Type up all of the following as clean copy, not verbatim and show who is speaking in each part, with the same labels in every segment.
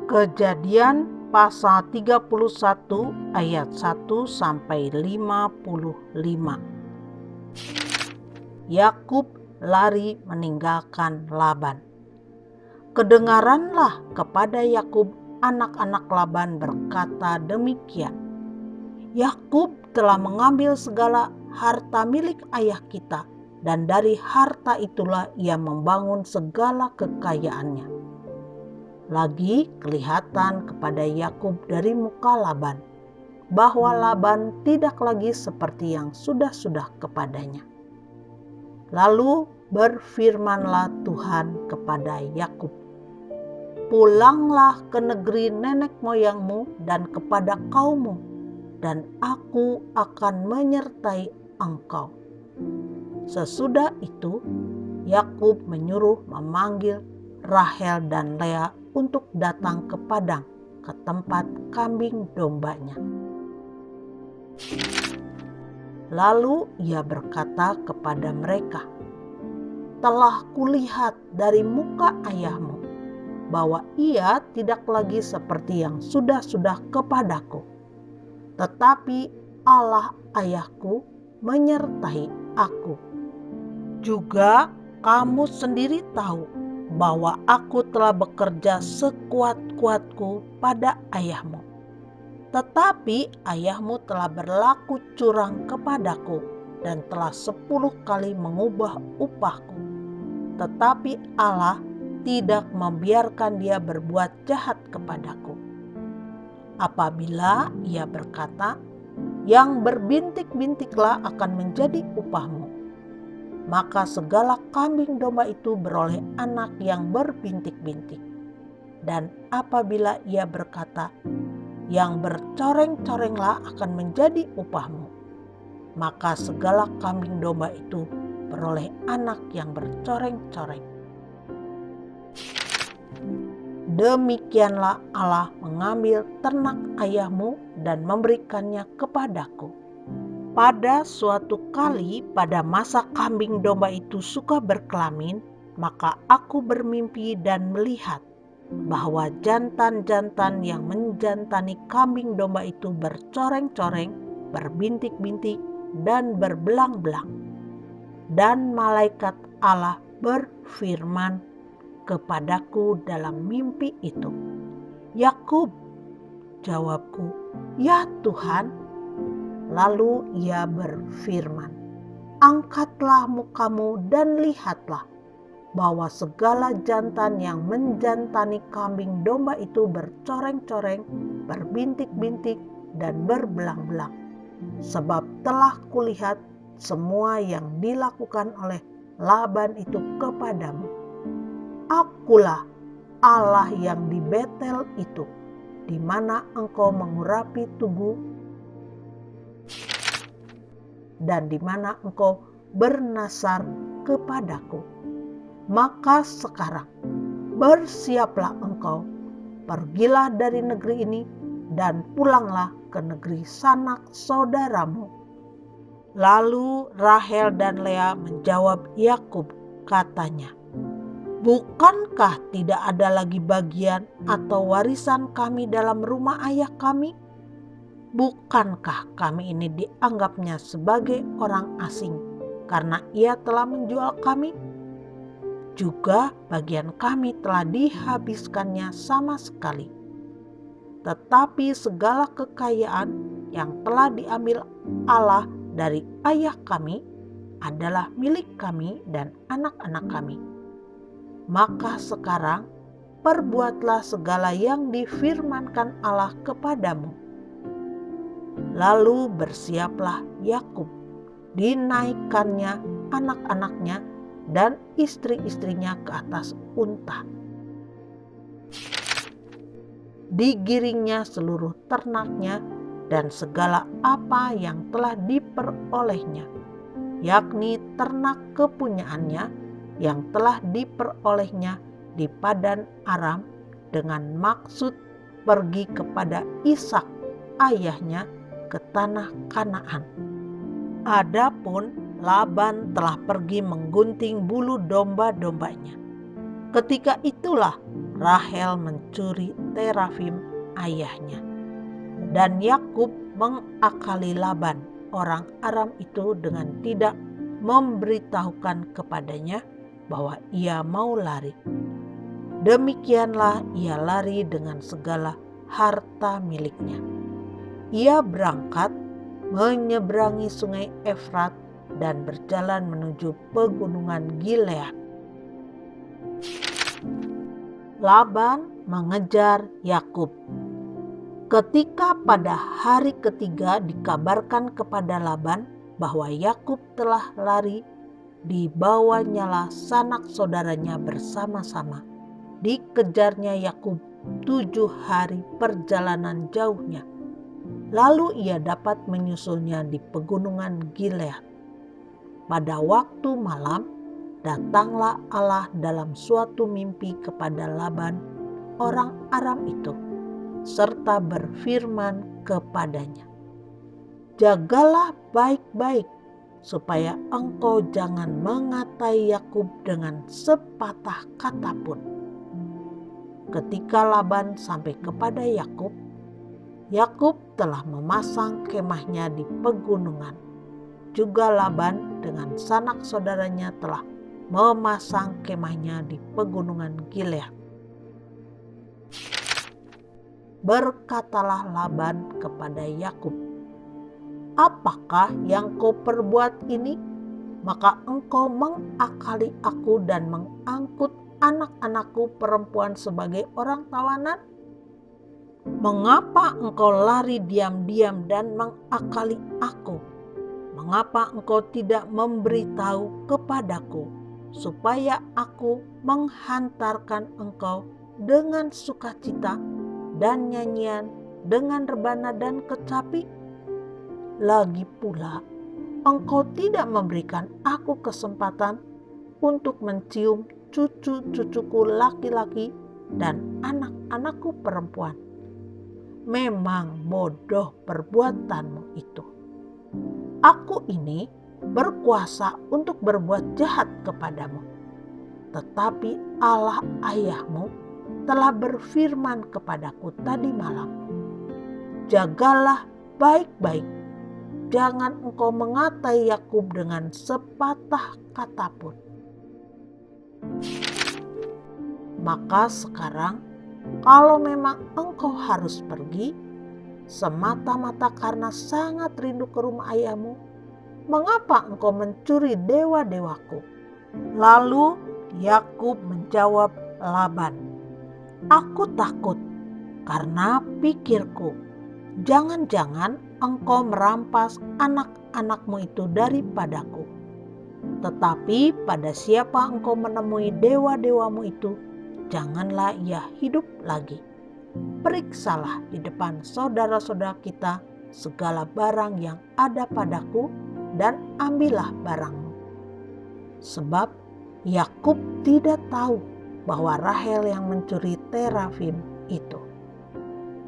Speaker 1: Kejadian pasal 31 ayat 1 sampai 55. Yakub lari meninggalkan Laban. Kedengaranlah kepada Yakub anak-anak Laban berkata demikian, Yakub telah mengambil segala harta milik ayah kita, dan dari harta itulah ia membangun segala kekayaannya. Lagi kelihatan kepada Yakub dari muka Laban bahwa Laban tidak lagi seperti yang sudah-sudah kepadanya. Lalu berfirmanlah Tuhan kepada Yakub, pulanglah ke negeri nenek moyangmu dan kepada kaummu, dan aku akan menyertai engkau. Sesudah itu Yakub menyuruh memanggil Rahel dan Lea untuk datang ke padang, ke tempat kambing dombanya. Lalu ia berkata kepada mereka, telah kulihat dari muka ayahmu bahwa ia tidak lagi seperti yang sudah-sudah kepadaku, tetapi Allah ayahku menyertai aku. Juga kamu sendiri tahu bahwa aku telah bekerja sekuat-kuatku pada ayahmu. Tetapi ayahmu telah berlaku curang kepadaku dan telah 10 kali mengubah upahku. Tetapi Allah tidak membiarkan dia berbuat jahat kepadaku. Apabila ia berkata, yang berbintik-bintiklah akan menjadi upahmu, maka segala kambing domba itu beroleh anak yang berbintik-bintik. Dan apabila ia berkata, yang bercoreng-corenglah akan menjadi upahmu, maka segala kambing domba itu beroleh anak yang bercoreng-coreng. Demikianlah Allah mengambil ternak ayahmu dan memberikannya kepadaku. Pada suatu kali pada masa kambing domba itu suka berkelamin, maka aku bermimpi dan melihat bahwa jantan-jantan yang menjantani kambing domba itu bercoreng-coreng, berbintik-bintik, dan berbelang-belang. Dan malaikat Allah berfirman kepadaku dalam mimpi itu, Yakub. Jawabku, ya Tuhan. Lalu ia berfirman, angkatlah mukamu dan lihatlah bahwa segala jantan yang menjantani kambing domba itu bercoreng-coreng, berbintik-bintik, dan berbelang-belang. Sebab telah kulihat semua yang dilakukan oleh Laban itu kepadamu. Akulah Allah yang di Betel itu, di mana engkau mengurapi tugu dan di mana engkau bernasar kepadaku. Maka sekarang bersiaplah engkau, pergilah dari negeri ini dan pulanglah ke negeri sanak saudaramu. Lalu Rahel dan Lea menjawab Yakub, katanya, bukankah tidak ada lagi bagian atau warisan kami dalam rumah ayah kami? Bukankah kami ini dianggapnya sebagai orang asing karena ia telah menjual kami? Juga bagian kami telah dihabiskannya sama sekali. Tetapi segala kekayaan yang telah diambil Allah dari ayah kami adalah milik kami dan anak-anak kami. Maka sekarang perbuatlah segala yang difirmankan Allah kepadamu. Lalu bersiaplah Yakub, dinaikkannya anak-anaknya dan istri-istrinya ke atas unta. Digiringnya seluruh ternaknya dan segala apa yang telah diperolehnya, yakni ternak kepunyaannya yang telah diperolehnya di Padan Aram, dengan maksud pergi kepada Ishak ayahnya ke tanah Kanaan. Adapun Laban telah pergi menggunting bulu domba-dombanya. Ketika itulah Rahel mencuri terafim ayahnya. Dan Yakub mengakali Laban, orang Aram itu, dengan tidak memberitahukan kepadanya bahwa ia mau lari. Demikianlah ia lari dengan segala harta miliknya. Ia berangkat menyeberangi sungai Efrat dan berjalan menuju pegunungan Gilead. Laban mengejar Yakub. Ketika pada hari ketiga dikabarkan kepada Laban bahwa Yakub telah lari, dibawanyalah sanak saudaranya bersama-sama. Dikejarnya Yakub 7 hari perjalanan jauhnya. Lalu ia dapat menyusulnya di pegunungan Gilead. Pada waktu malam, datanglah Allah dalam suatu mimpi kepada Laban, orang Aram itu, serta berfirman kepadanya, "Jagalah baik-baik, supaya engkau jangan mengatai Yakub dengan sepatah kata pun." Ketika Laban sampai kepada Yakub, Yakub telah memasang kemahnya di pegunungan. Juga Laban dengan sanak saudaranya telah memasang kemahnya di pegunungan Gilead. Berkatalah Laban kepada Yakub, "Apakah yang kau perbuat ini? Maka engkau mengakali aku dan mengangkut anak-anakku perempuan sebagai orang tawanan? Mengapa engkau lari diam-diam dan mengakali aku? Mengapa engkau tidak memberitahu kepadaku, supaya aku menghantarkan engkau dengan sukacita dan nyanyian, dengan rebana dan kecapi? Lagi pula, engkau tidak memberikan aku kesempatan untuk mencium cucu-cucuku laki-laki dan anak-anakku perempuan. Memang bodoh perbuatanmu itu. Aku ini berkuasa untuk berbuat jahat kepadamu. Tetapi Allah ayahmu telah berfirman kepadaku tadi malam, jagalah baik-baik, jangan engkau mengatai Yakub dengan sepatah kata pun." Maka sekarang, kalau memang engkau harus pergi, semata-mata karena sangat rindu ke rumah ayahmu, mengapa engkau mencuri dewa-dewaku? Lalu Yakub menjawab Laban, "Aku takut karena pikirku, jangan-jangan engkau merampas anak-anakmu itu daripadaku. Tetapi pada siapa engkau menemui dewa-dewamu itu, janganlah ia hidup lagi. Periksalah di depan saudara-saudara kita segala barang yang ada padaku dan ambillah barangmu." Sebab Yakub tidak tahu bahwa Rahel yang mencuri terafim itu.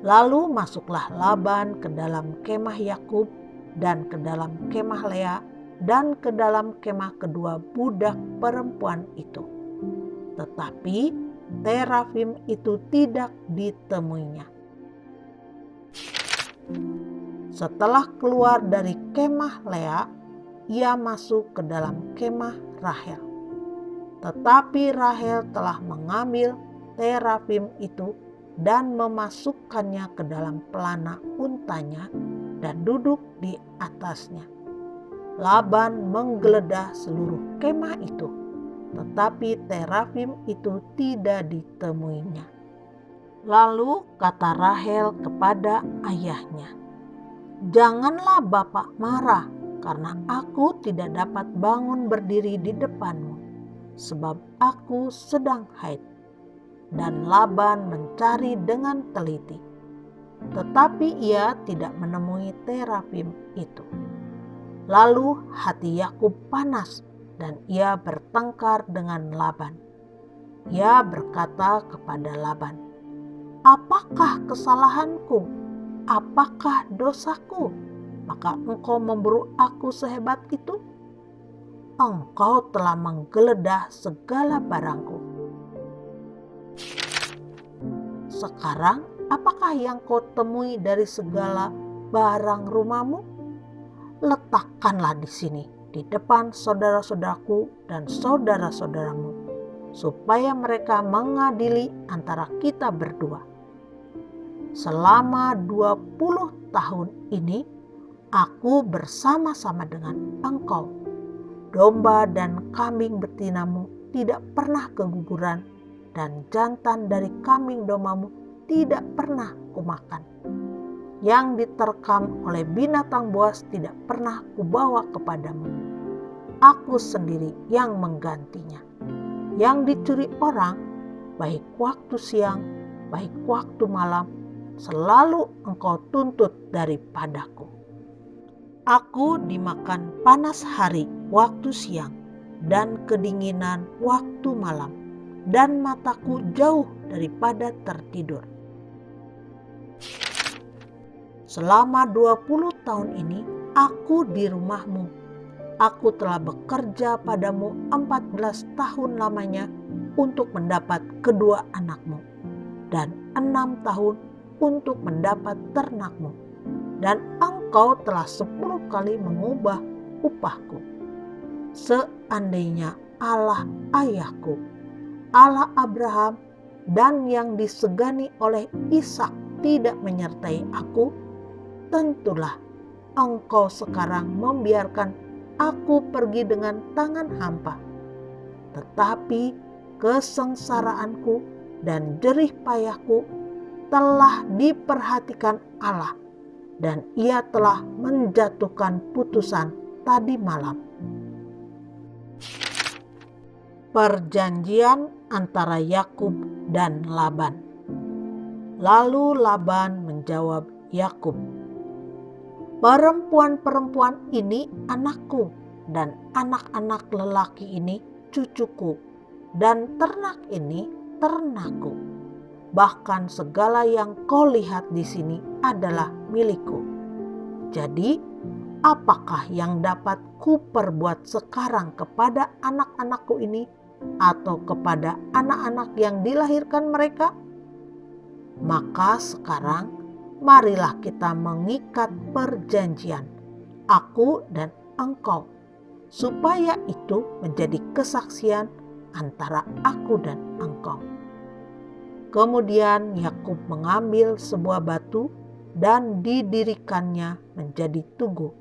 Speaker 1: Lalu masuklah Laban ke dalam kemah Yakub dan ke dalam kemah Lea dan ke dalam kemah kedua budak perempuan itu. Tetapi terafim itu tidak ditemuinya. Setelah keluar dari kemah Lea, ia masuk ke dalam kemah Rahel. Tetapi Rahel telah mengambil terafim itu dan memasukkannya ke dalam pelana untanya dan duduk di atasnya. Laban menggeledah seluruh kemah itu, tetapi terafim itu tidak ditemuinya. Lalu kata Rahel kepada ayahnya, "Janganlah bapak marah karena aku tidak dapat bangun berdiri di depanmu, sebab aku sedang haid." Dan Laban mencari dengan teliti, tetapi ia tidak menemui terafim itu. Lalu hati Yakub panas dan ia bertengkar dengan Laban. Ia berkata kepada Laban, "Apakah kesalahanku? Apakah dosaku? Maka engkau memburu aku sehebat itu? Engkau telah menggeledah segala barangku." sekarang apakah yang kau temui dari segala barang rumahmu? Letakkanlah di sini, di depan saudara-saudaraku dan saudara-saudaramu, supaya mereka mengadili antara kita berdua. Selama 20 tahun ini, aku bersama-sama dengan engkau. Domba dan kambing betinamu tidak pernah keguguran, dan jantan dari kambing dombamu tidak pernah kumakan. Yang diterkam oleh binatang buas tidak pernah kubawa kepadamu. Aku sendiri yang menggantinya. Yang dicuri orang, baik waktu siang, baik waktu malam, selalu engkau tuntut daripadaku. Aku dimakan panas hari waktu siang, dan kedinginan waktu malam, dan mataku jauh daripada tertidur. Selama 20 tahun ini aku di rumahmu. Aku telah bekerja padamu 14 tahun lamanya untuk mendapat kedua anakmu, dan 6 tahun untuk mendapat ternakmu. Dan engkau telah 10 kali mengubah upahku. Seandainya Allah ayahku, Allah Abraham, dan yang disegani oleh Ishak tidak menyertai aku, tentulah engkau sekarang membiarkan aku pergi dengan tangan hampa. Tetapi kesengsaraanku dan jerih payahku telah diperhatikan Allah, dan Ia telah menjatuhkan putusan tadi malam. Perjanjian antara Yakub dan Laban. Lalu Laban menjawab Yakub, "Perempuan-perempuan ini anakku, dan anak-anak lelaki ini cucuku, dan ternak ini ternakku. Bahkan segala yang kau lihat di sini adalah milikku. Jadi, apakah yang dapat kuperbuat sekarang kepada anak-anakku ini atau kepada anak-anak yang dilahirkan mereka? Maka sekarang marilah kita mengikat perjanjian, aku dan engkau, supaya itu menjadi kesaksian antara aku dan engkau." Kemudian Yakub mengambil sebuah batu dan didirikannya menjadi tugu.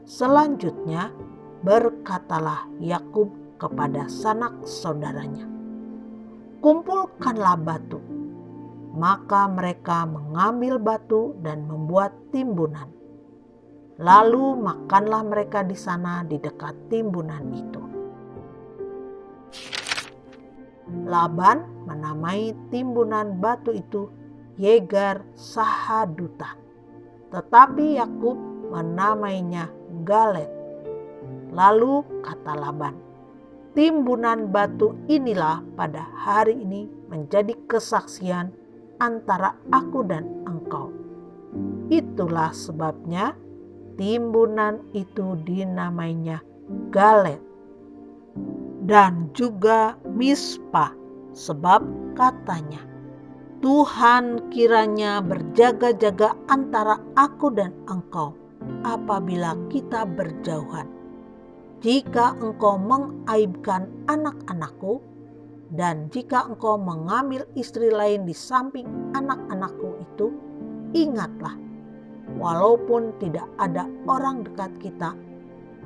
Speaker 1: Selanjutnya berkatalah Yakub kepada sanak saudaranya, "Kumpulkanlah batu." Maka mereka mengambil batu dan membuat timbunan. Lalu makanlah mereka di sana di dekat timbunan itu. Laban menamai timbunan batu itu Yegar Sahaduta, tetapi Yakub menamainya Galet. Lalu kata Laban, "Timbunan batu inilah pada hari ini menjadi kesaksian antara aku dan engkau." Itulah sebabnya timbunan itu dinamainya Galet dan juga Mispa, sebab katanya, "Tuhan kiranya berjaga-jaga antara aku dan engkau apabila kita berjauhan. Jika engkau mengaibkan anak-anakku, dan jika engkau mengambil istri lain di samping anak-anakku itu, ingatlah, walaupun tidak ada orang dekat kita,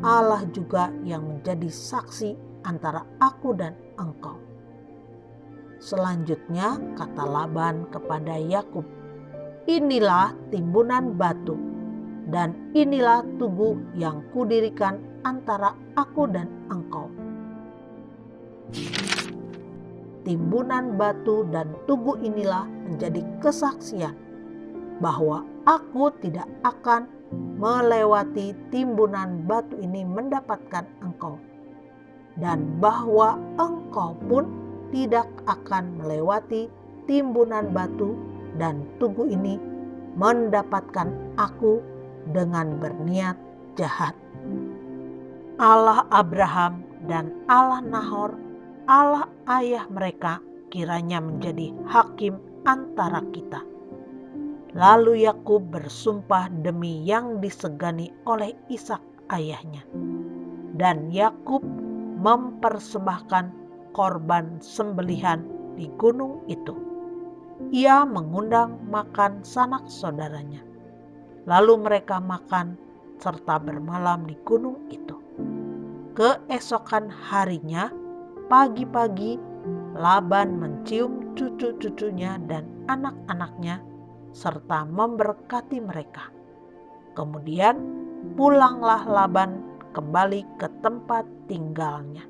Speaker 1: Allah juga yang menjadi saksi antara aku dan engkau." Selanjutnya kata Laban kepada Yakub, "Inilah timbunan batu, dan inilah tugu yang kudirikan antara aku dan engkau. Timbunan batu dan tugu inilah menjadi kesaksian bahwa aku tidak akan melewati timbunan batu ini mendapatkan engkau, dan bahwa engkau pun tidak akan melewati timbunan batu dan tugu ini mendapatkan aku dengan berniat jahat. Allah Abraham dan Allah Nahor, Allah ayah mereka, kiranya menjadi hakim antara kita." Lalu Yakub bersumpah demi yang disegani oleh Ishak ayahnya. Dan Yakub mempersembahkan korban sembelihan di gunung itu. Ia mengundang makan sanak saudaranya. Lalu mereka makan serta bermalam di gunung itu. Keesokan harinya, pagi-pagi, Laban mencium cucu-cucunya dan anak-anaknya serta memberkati mereka. Kemudian pulanglah Laban kembali ke tempat tinggalnya.